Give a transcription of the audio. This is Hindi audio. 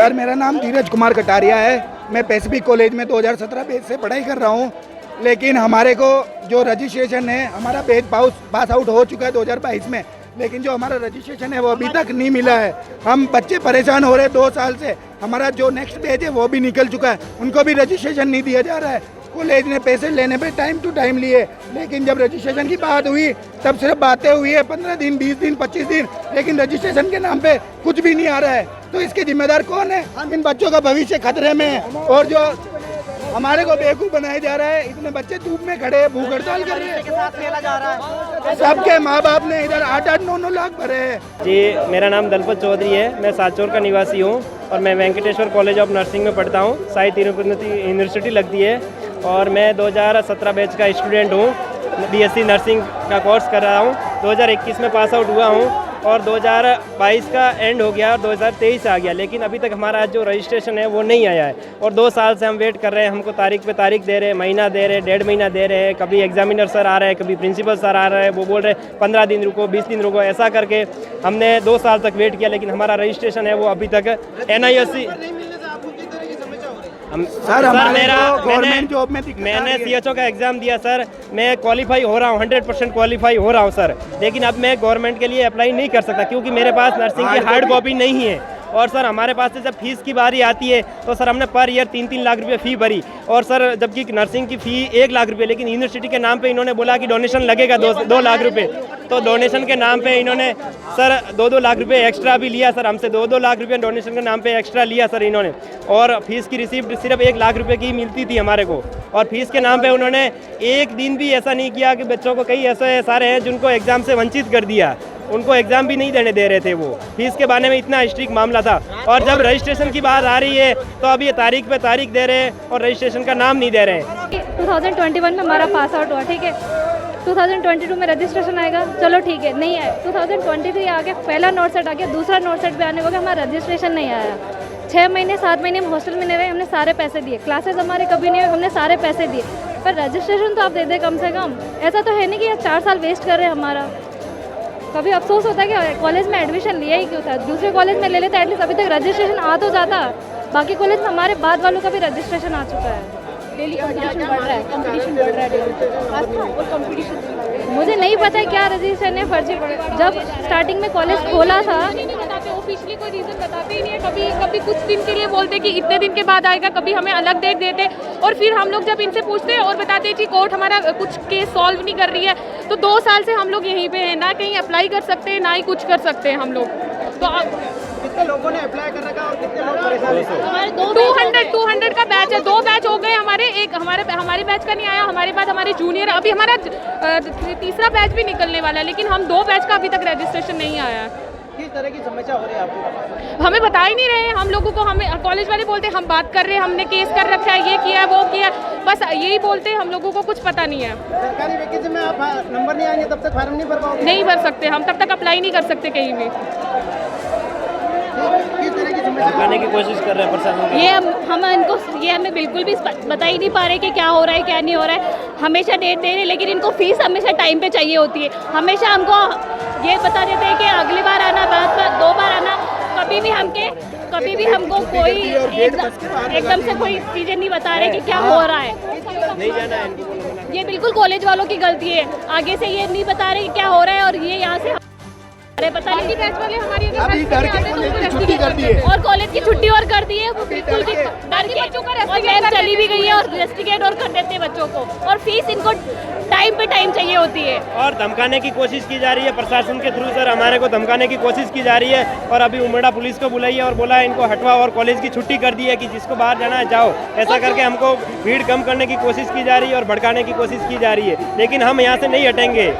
सर मेरा नाम धीरज कुमार कटारिया है। मैं पैसिफिक कॉलेज में 2017 बैच से पढ़ाई कर रहा हूँ, लेकिन हमारे को जो रजिस्ट्रेशन है, हमारा बैच पास आउट हो चुका है 2022 में, लेकिन जो हमारा रजिस्ट्रेशन है वो अभी तक नहीं मिला है। हम बच्चे परेशान हो रहे हैं 2 साल से। हमारा जो नेक्स्ट बैच है वो भी निकल चुका है, उनको भी रजिस्ट्रेशन नहीं दिया जा रहा है। कॉलेज ने पैसे लेने पे टाइम टू टाइम लिए, लेकिन जब रजिस्ट्रेशन की बात हुई तब सिर्फ बातें हुई है 15 दिन, 20 दिन, 25 दिन, लेकिन रजिस्ट्रेशन के नाम पे कुछ भी नहीं आ रहा है। तो इसके जिम्मेदार कौन है? इन बच्चों का भविष्य खतरे में है और जो हमारे को बेवकूफ़ बनाया जा रहा है। इतने बच्चे धूप में खड़े हैं, भूख हड़ताल कर रहे हैं। सबके माँ बाप ने इधर 8-8, 9-9 लाख भरे हैं। जी, मेरा नाम दलपत चौधरी है। मैं साचौर का निवासी हूँ और मैं वेंकटेश्वर कॉलेज ऑफ नर्सिंग में पढ़ता हूँ। साई तिरुपति यूनिवर्सिटी लगती है और मैं 2017 बैच का स्टूडेंट हूँ। BSc नर्सिंग का कोर्स कर रहा हूँ। 2021 में पास आउट हुआ हूँ और 2022 का एंड हो गया और 2023 आ गया, लेकिन अभी तक हमारा जो रजिस्ट्रेशन है वो नहीं आया है। और 2 साल से हम वेट कर रहे हैं। हमको तारीख पे तारीख दे रहे हैं, महीना दे रहे हैं, 1.5 महीना दे रहे हैं। कभी एग्जामिनर सर आ रहे हैं, कभी प्रिंसिपल सर आ रहे हैं, वो बोल रहे हैं 15 दिन रुको, 20 दिन रुको। ऐसा करके हमने 2 साल तक वेट किया, लेकिन हमारा रजिस्ट्रेशन है वो अभी तक NISC गवर्नमेंट जॉब में मैंने CHO का एग्ज़ाम दिया सर। मैं क्वालिफाई हो रहा हूँ, 100% क्वालिफाई हो रहा हूँ सर, लेकिन अब मैं गवर्नमेंट के लिए अप्लाई नहीं कर सकता क्योंकि मेरे पास नर्सिंग की हार्ड कॉपी नहीं है। और सर हमारे पास से जब फीस की बारी आती है तो सर हमने पर ईयर 3-3 लाख रुपए फ़ी भरी, और सर जबकि नर्सिंग की फ़ी 1 लाख रुपए, लेकिन यूनिवर्सिटी के नाम पे इन्होंने बोला कि डोनेशन लगेगा 2 लाख रुपए। तो डोनेशन के नाम पे इन्होंने सर 2-2 लाख रुपए एक्स्ट्रा भी लिया सर हमसे। 2-2 लाख रुपए डोनेशन के नाम पे एक्स्ट्रा लिया सर इन्होंने। और फीस की रिसिप्ट सिर्फ 1 लाख रुपए की मिलती थी हमारे को, और फीस के नाम पे उन्होंने एक दिन भी ऐसा नहीं किया कि बच्चों को कई ऐसे सारे हैं जिनको एग्ज़ाम से वंचित कर दिया, उनको एग्ज़ाम भी नहीं देने दे रहे थे। वो फीस के बारे में इतना स्ट्रिक्ट मामला था। और जब रजिस्ट्रेशन की बात आ रही है तो अब ये तारीख पे तारीख दे रहे हैं और रजिस्ट्रेशन का नाम नहीं दे रहे हैं। 2021 में हमारा पास आउट हुआ, ठीक है। 2022 में रजिस्ट्रेशन आएगा, चलो ठीक है, नहीं आया। 2023 आ गया, पहला नोट सेट आ गया, दूसरा नोट सेट भी आने को हमारा रजिस्ट्रेशन नहीं आया। 6 महीने 7 महीने हम हॉस्टल में नहीं रहे, हमने सारे पैसे दिए। क्लासेस हमारे कभी नहीं हुए, हमने सारे पैसे दिए, पर रजिस्ट्रेशन तो आप दे दे कम से कम। ऐसा तो है नहीं कि 4 साल वेस्ट कर रहे हैं हमारा। कभी अफसोस होता है कि कॉलेज में एडमिशन लिया ही क्यों था, दूसरे कॉलेज में ले लेते, एटलीस्ट अभी तक रजिस्ट्रेशन आ तो जाता। बाकी कॉलेज में हमारे बाद वालों का भी रजिस्ट्रेशन आ चुका है। डेली कंपटीशन बढ़ रहा है, कंपटीशन बढ़ रहा है डेली, और कंपटीशन। मुझे नहीं पता है क्या रजिस्ट्रेशन है फर्जी। जब स्टार्टिंग में कॉलेज खोला था, ऑफिशियली कोई रीज़न बताते ही नहीं है। कभी कुछ दिन के लिए बोलते कि इतने दिन के बाद आएगा, कभी हमें अलग डेट देते, और फिर हम लोग जब इनसे पूछते हैं और बताते हैं कि कोर्ट हमारा कुछ केस सॉल्व नहीं कर रही है। तो 2 साल से हम लोग यहीं पे हैं, ना कहीं अप्लाई कर सकते हैं, ना ही कुछ कर सकते हैं हम लोग। तो कितने लोगों ने अप्लाई कर रखा और कितने लोग परेशान हैं? हमारे 200 का बैच है, 2 बैच हो गए हमारे। एक हमारे बैच का नहीं आया, हमारे बाद हमारे जूनियर, अभी हमारा 3रा बैच भी निकलने वाला है, लेकिन हम 2 बैच का अभी तक रजिस्ट्रेशन नहीं आया है। किस तरह की समस्या हो रही है आपको? हमें बता ही नहीं रहे हैं हम लोगों को। हमें कॉलेज वाले बोलते हैं हम बात कर रहे हैं, हमने केस कर रखा है, ये किया वो किया, बस यही बोलते हैं, हम लोगों को कुछ पता नहीं है। सरकारी वैकेंसी में आप नंबर नहीं आएंगे तब तक फॉर्म नहीं भर पाओगे? नहीं भर सकते हम, तब तक अप्लाई नहीं कर सकते कहीं भी। किस तरह की समस्या करने की कोशिश कर रहे हैं प्रशासन। ये हमें बिल्कुल भी बता ही नहीं पा रहे कि क्या हो रहा है क्या नहीं हो रहा है। हमेशा डेट दे रहे हैं, लेकिन इनको फीस हमेशा टाइम पे चाहिए होती है। हमेशा हमको ये बता देते हैं कि अगली बार आना, बाद में 2 बार आना। कभी भी हमको कोई एकदम से कोई चीज़ें नहीं बता रहे कि क्या हो रहा है। नहीं जाना है इनको। ये बिल्कुल कॉलेज वालों की गलती है। आगे से ये नहीं बता रहे कि क्या हो रहा है, और ये यहाँ से पता नहीं। बैच वाले हमारी अभी डर के कॉलेज की छुट्टी कर दी है, और कॉलेज की छुट्टी और कर दी है, वो बिल्कुल भी डर के बच्चों का रेस्टिकेट चली भी गई है, और रेस्टिकेट और कर देते हैं बच्चों को, और फीस इनको टाइम पे टाइम चाहिए होती है। और धमकाने की कोशिश की जा रही है प्रशासन के थ्रू सर, हमारे को धमकाने की कोशिश की जा रही है। और अभी उमड़ा पुलिस को बुलाई है और बोला है इनको हटवा, और कॉलेज की छुट्टी कर दी है कि जिसको बाहर जाना है जाओ। ऐसा करके हमको भीड़ कम करने की कोशिश की जा रही है और भड़काने की कोशिश की जा रही है, लेकिन हम यहाँ से नहीं हटेंगे।